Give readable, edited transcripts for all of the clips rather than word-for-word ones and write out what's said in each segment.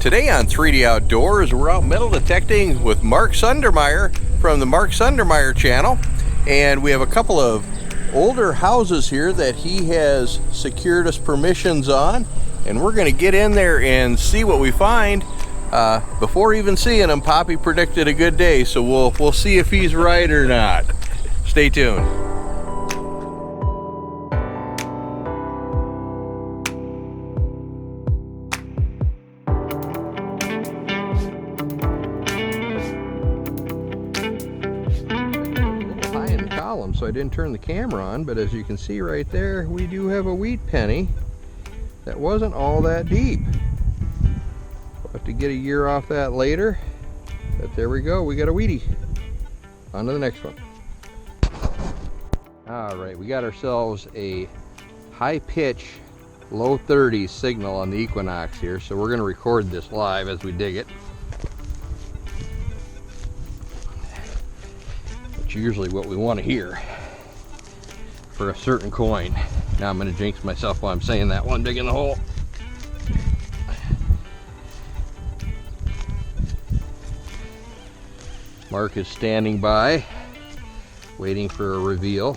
Today on 3D Outdoors, we're out metal detecting with Mark Sundermeyer from the Mark Sundermeyer channel, and we have a couple of older houses here that he has secured us permissions on, and we're going to get in there and see what we find. Before even seeing him, Poppy predicted a good day, so we'll see if he's right or not. Stay tuned. So I didn't turn the camera on, but as you can see right there, we do have a wheat penny that wasn't all that deep. We'll have to get a year off that later, but there we go, we got a wheatie. On to the next one. All right, we got ourselves a high pitch, low 30s signal on the Equinox here, so we're going to record this live as we dig it. Usually what we want to hear for a certain coin. Now I'm going to jinx myself while I'm saying that while I'm digging the hole. Mark is standing by, waiting for a reveal.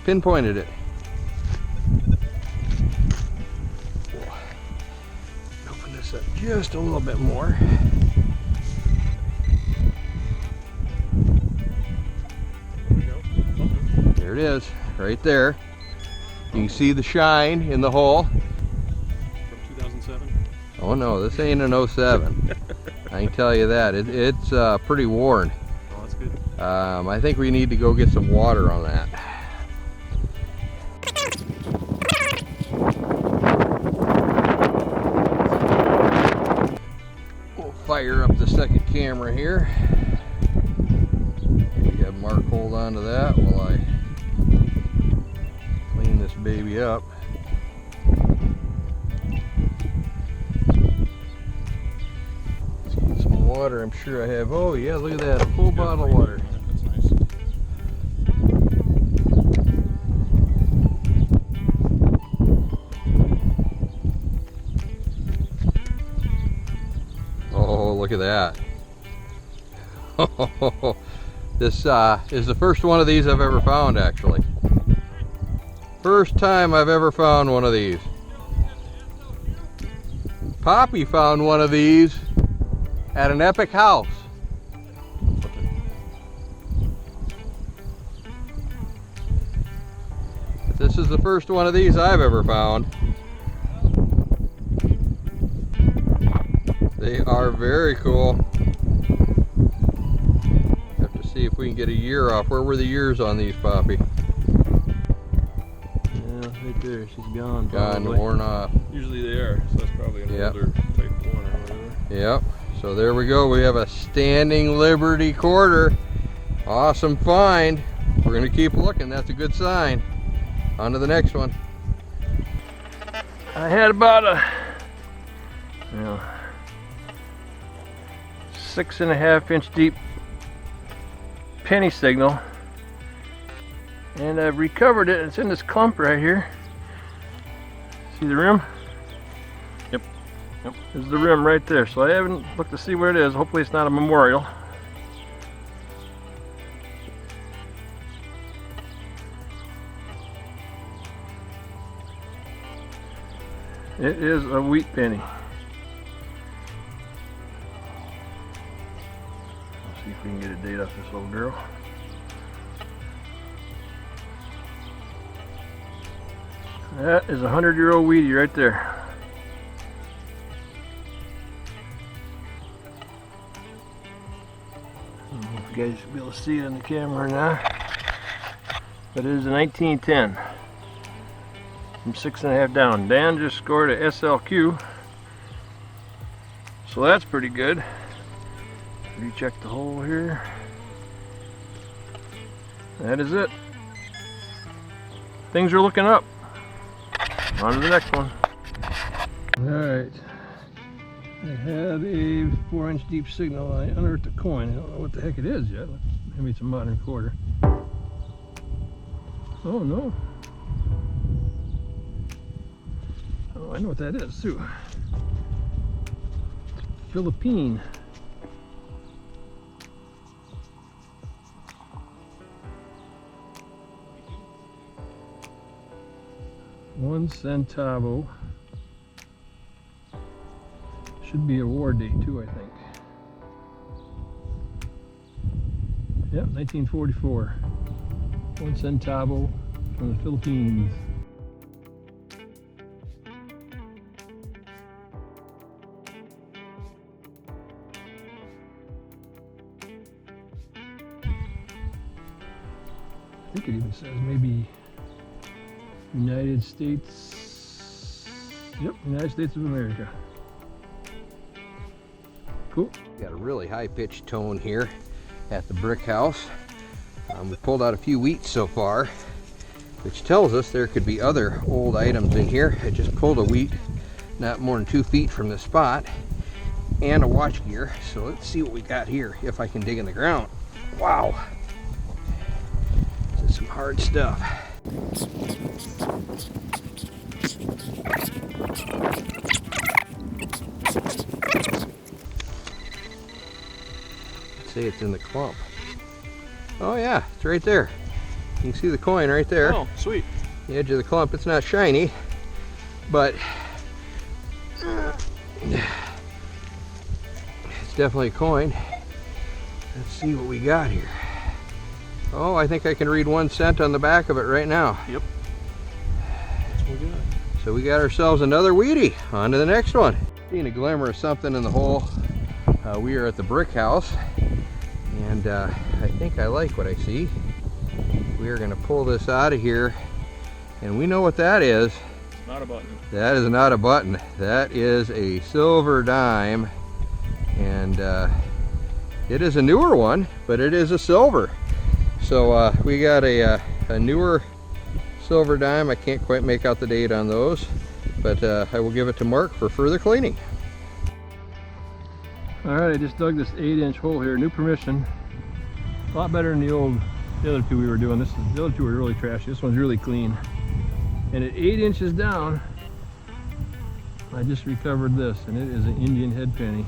Pinpointed it. Open this up just a little bit more. There it is, right there. You can see the shine in the hole. From 2007? Oh no, this ain't an 07. I can tell you that. It's pretty worn. Oh, that's good. I think we need to go get some water on that. Fire up the second camera here. We have Mark hold on to that while I clean this baby up. Let's get some water. I'm sure I have. Oh yeah, look at that, a full bottle of water. That's nice. Oh, look at that. This is the first one of these I've ever found, actually. First time I've ever found one of these. Poppy found one of these at an epic house. But this is the first one of these I've ever found. They are very cool. Have to see if we can get a year off. Where were the years on these, Poppy? Yeah, right there. She's gone. Gone, probably. worn off. Usually they are, so that's probably an older type 1 or whatever. Yep. So there we go. We have a standing Liberty quarter. Awesome find. We're going to keep looking. That's a good sign. On to the next one. I had about a 6.5 inch deep penny signal, and I've recovered it. It's in this clump right here. See the rim? Yep. There's the rim right there. So I haven't looked to see what it is. Hopefully it's not a memorial. It is a wheat penny. See if we can get a date off this little girl. That is a 100-year-old wheatie right there. I don't know if you guys will be able to see it on the camera or not, but it is a 1910 from 6.5 down. Dan just scored a SLQ, so that's pretty good. Recheck the hole here. That is it. Things are looking up. On to the next one. Alright. I had a 4-inch deep signal. I unearthed a coin. I don't know what the heck it is yet. Maybe it's a modern quarter. Oh no. Oh, I know what that is too. It's Philippine. $1 should be a war date too, I think. Yep, 1944. $1 from the Philippines. I think it even says maybe United States. Yep, United States of America. Cool. Got a really high-pitched tone here at the brick house. We pulled out a few wheats so far, which tells us there could be other old items in here. I just pulled a wheat not more than 2 feet from the spot and a watch gear. So let's see what we got here, if I can dig in the ground. Wow, this is some hard stuff. Let's say it's in the clump. Oh yeah, it's right there. You can see the coin right there. Oh, sweet. The edge of the clump. It's not shiny, but it's definitely a coin. Let's see what we got here. Oh, I think I can read 1 cent on the back of it right now. Yep. That's what we got. So we got ourselves another Wheatie. On to the next one. Seeing a glimmer of something in the hole. We are at the brick house, and I think I like what I see. We are going to pull this out of here, and we know what that is. It's not a button. That is not a button. That is a silver dime, and it is a newer one, but it is a silver. So we got a newer silver dime. I can't quite make out the date on those, but I will give it to Mark for further cleaning. Alright, I just dug this 8-inch hole here, new permission. A lot better than the other two we were doing. The other two were really trashy. This one's really clean. And at 8 inches down, I just recovered this, and it is an Indian head penny.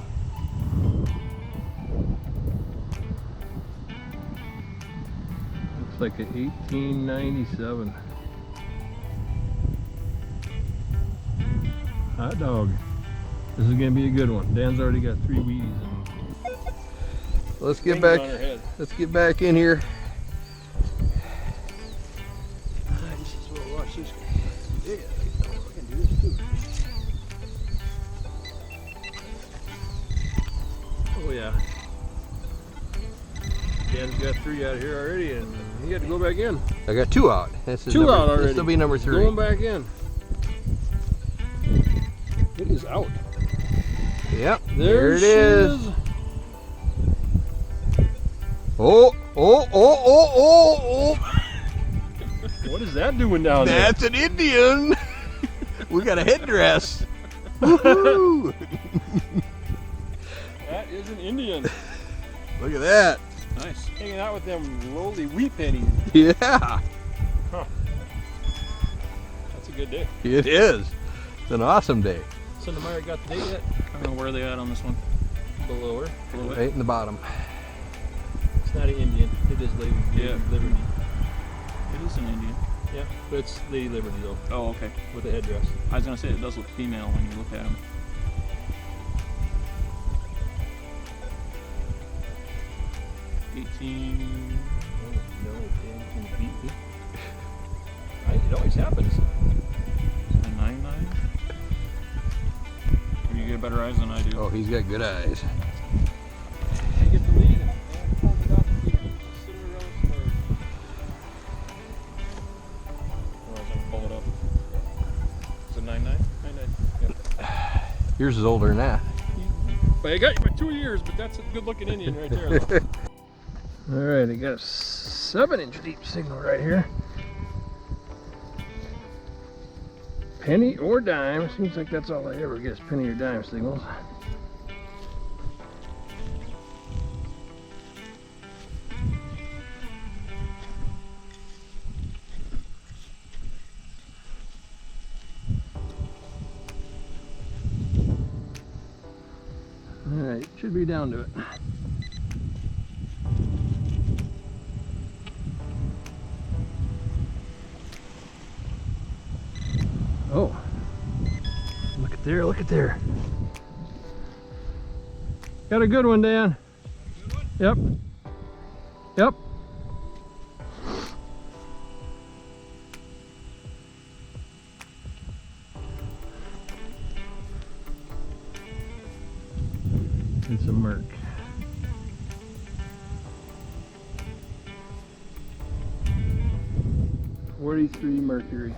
Looks like an 1897. Hot dog. This is going to be a good one. Dan's already got 3 Wheaties in them. Let's get back. Let's get back in here. This is what watch this. Yeah, I can do this too. Oh yeah. Dan's got 3 out of here already, and he had to go back in. I got 2 out. This is 2 number, out already. This will be number 3. Going back in. It is out. Yep. There it is. is. Oh, oh, oh, oh, oh, oh. What is that doing down there? That's an Indian. We got a headdress. Woohoo. That is an Indian. Look at that. Nice. Hanging out with them lowly wheat pennies. Yeah. Huh. That's a good day. It is. It's an awesome day. Sundermeyer got the date yet? I don't know where they at on this one. Below her. Below it. Right in the bottom. It's not an Indian. It is Lady Liberty. It is an Indian. Yeah, but it's Lady Liberty though. Oh, okay. With the headdress. I was gonna say it does look female when you look at him. It always happens. 99. You get better eyes than I do. Oh, he's got good eyes. I get the lead and pulls it up and sit around for. Or I was gonna pull it up. Is it 99? 99. Yep. Yours is older than that. But I got you by 2 years, but that's a good looking Indian right there. Alright, I got a 7-inch deep signal right here. Penny or dime. Seems like that's all I ever get is penny or dime signals. Alright, should be down to it. Oh, look at there, look at there. Got a good one, Dan. Yep. Yep. It's a Merc. .43 Mercury.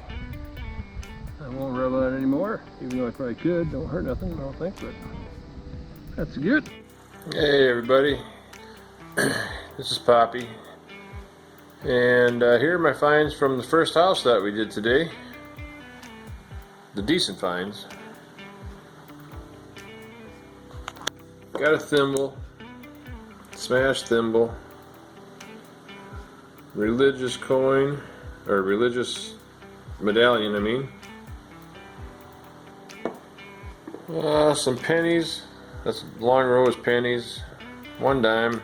I won't rub on it anymore, even though I probably could. Don't hurt nothing, I don't think, but that's good. Hey everybody, this is Poppy, and here are my finds from the first house that we did today. The decent finds. Got a thimble, smashed thimble, religious coin, or religious medallion I mean, some pennies. That's a long row is pennies, 1 dime,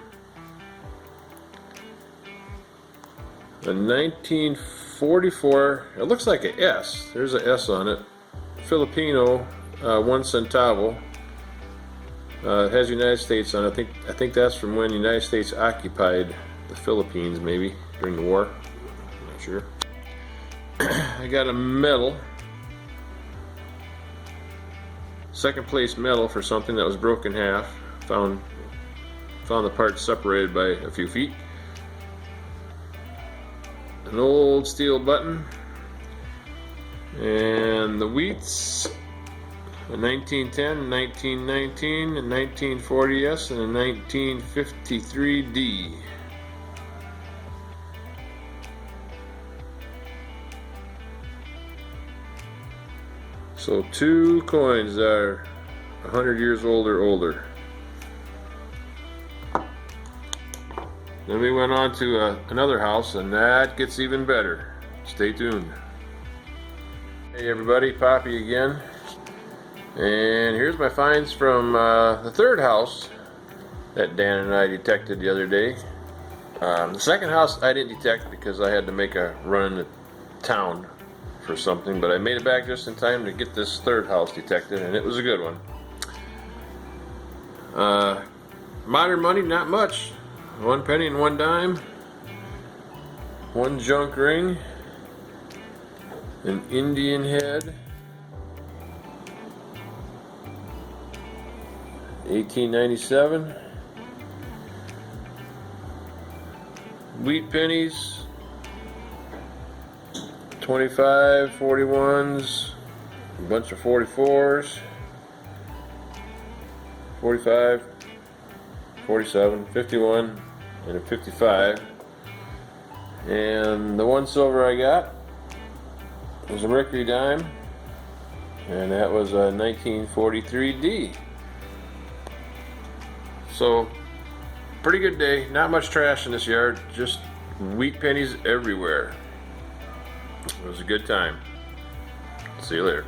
a 1944, it looks like a S, there's a S on it, Filipino 1 centavo, it has United States on it. I think that's from when the United States occupied the Philippines, maybe, during the war, I'm not sure. I got a medal. Second place medal for something that was broken in half. Found the parts separated by a few feet. An old steel button. And the wheats. A 1910, 1919, a 1940S, and a 1953D. So 2 coins that are 100 years old or older. Then we went on to another house, and that gets even better. Stay tuned. Hey everybody, Poppy again. And here's my finds from the third house that Dan and I detected the other day. The second house I didn't detect because I had to make a run in the town for something, but I made it back just in time to get this third house detected, and it was a good one. Modern money, not much. 1 penny and 1 dime. 1 junk ring. An Indian head. 1897. Wheat pennies. 25, 41s, a bunch of 44s, 45, 47, 51, and a 55. And the 1 silver I got was a Mercury dime, and that was a 1943D. So, pretty good day. Not much trash in this yard, just wheat pennies everywhere. It was a good time. See you later.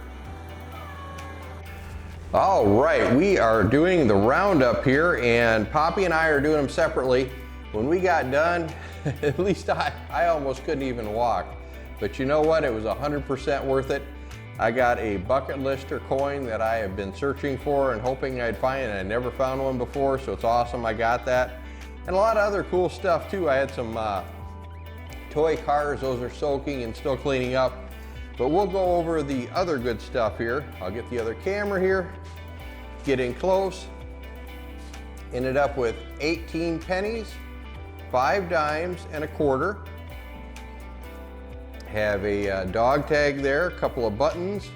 All right, we are doing the roundup here, and Poppy and I are doing them separately. When we got done, at least I almost couldn't even walk. But you know what? It was 100% worth it. I got a bucket lister coin that I have been searching for and hoping I'd find, and I never found one before, so it's awesome I got that. And a lot of other cool stuff too. I had some toy cars, those are soaking and still cleaning up. But we'll go over the other good stuff here. I'll get the other camera here, get in close. Ended up with 18 pennies, 5 dimes, and a quarter. Have a dog tag there, a couple of buttons,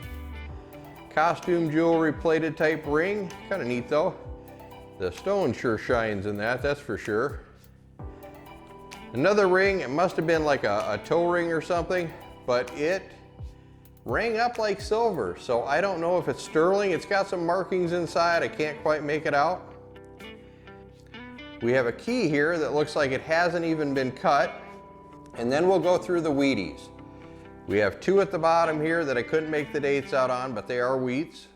costume jewelry plated type ring, kind of neat though. The stone sure shines in that, that's for sure. Another ring, it must have been like a toe ring or something, but it rang up like silver. So I don't know if it's sterling. It's got some markings inside. I can't quite make it out. We have a key here that looks like it hasn't even been cut. And then we'll go through the Wheaties. We have 2 at the bottom here that I couldn't make the dates out on, but they are wheats.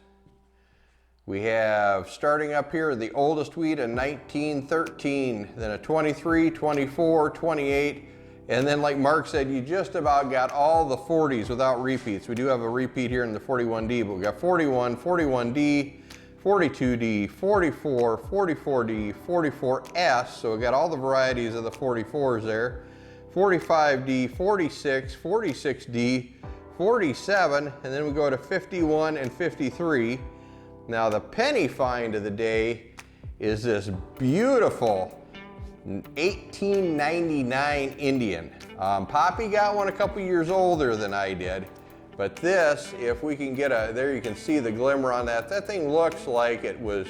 We have, starting up here, the oldest wheat in 1913, then a 23, 24, 28, and then like Mark said, you just about got all the 40s without repeats. We do have a repeat here in the 41D, but we got 41, 41D, 42D, 44, 44D, 44S, so we got all the varieties of the 44s there. 45D, 46, 46D, 47, and then we go to 51 and 53. Now the penny find of the day is this beautiful 1899 Indian. Poppy got one a couple years older than I did, but this, if we can get there you can see the glimmer on that. That thing looks like it was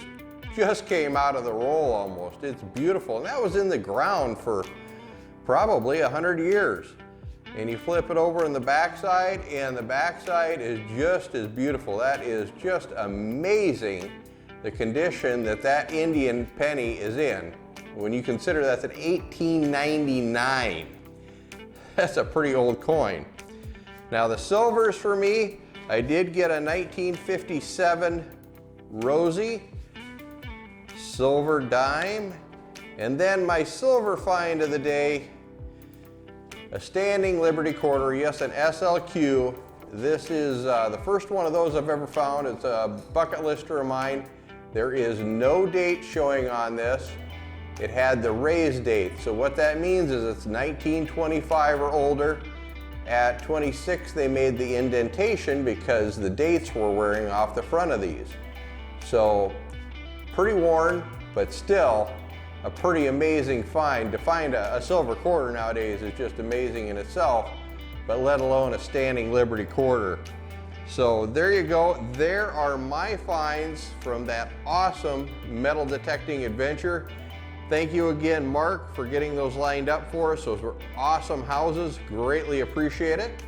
just came out of the roll almost. It's beautiful, and that was in the ground for probably 100 years. And you flip it over in the backside, and the backside is just as beautiful. That is just amazing, the condition that that Indian penny is in. When you consider that's an 1899, that's a pretty old coin. Now the silvers for me, I did get a 1957 Rosie, silver dime, and then my silver find of the day, a standing Liberty quarter, yes, an SLQ. This is the first one of those I've ever found. It's a bucket lister of mine. There is no date showing on this. It had the raised date. So what that means is it's 1925 or older. At 26, they made the indentation because the dates were wearing off the front of these. So pretty worn, but still a pretty amazing find. To find a silver quarter nowadays is just amazing in itself, but let alone a standing Liberty quarter. So there you go. There are my finds from that awesome metal detecting adventure. Thank you again, Mark, for getting those lined up for us. Those were awesome houses. Greatly appreciate it.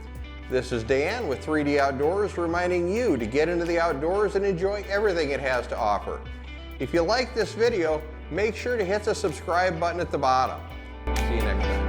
This is Dan with 3D Outdoors, reminding you to get into the outdoors and enjoy everything it has to offer. If you like this video, make sure to hit the subscribe button at the bottom. See you next time.